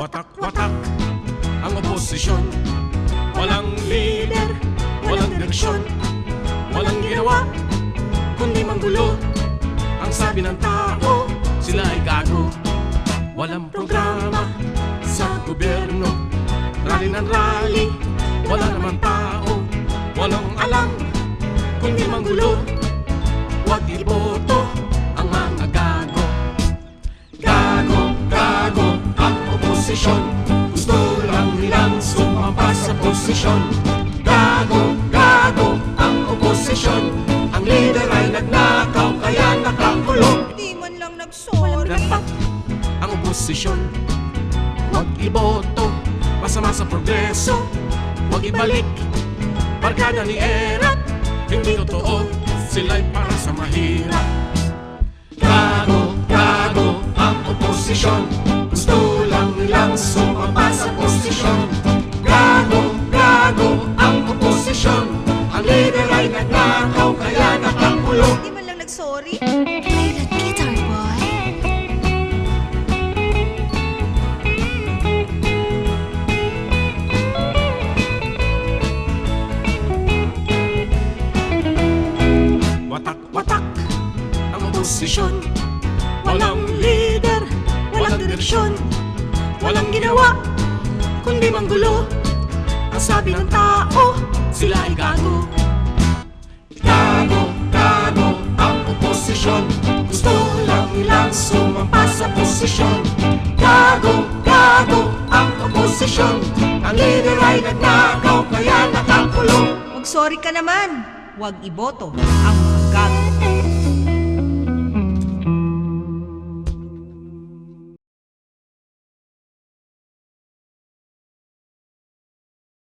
Watak-watak ang oposisyon. Walang leader, walang direksyon. Walang ginawa, kundi manggulo. Ang sabi ng tao, sila ay gago. Walang programa sa gobyerno. Rally ng rally, wala naman tao. Walang alam, kundi manggulo. Huwag iboto ang mga gago. Gago, gago ang oposisyon. Gusto lang nilang sumapa sa posisyon. Gago, gago ang oposisyon. Ang leader ay nagnakaw kaya nakakulong. Di man lang nagsorry. Dapat ang oposisyon, huwag iboto, masama sa progreso. Huwag ibalik, barkada ni Erap. Hindi totoo, sila'y para sa mahirap. Gago, gago ang oposisyon. Gusto lang nilang sumapa sa posisyon. Gago, gago ang oposisyon. Ang leader ay nagnakaw kaya nakakulong. Di man lang nagsorry. Play that guitar, boy. Watak-watak ang oposisyon. Walang leader, walang direksyon. Walang ginawa, kundi manggulo. Ang sabi ng tao, sila ay gago. Gago, gago ang oposisyon. Gusto lang nilang sumampa sa posisyon. Gago, gago ang oposisyon. Ang leader ay nagnakaw kaya nakakulong. Magsorry ka naman. Huwag iboto ang mga gago.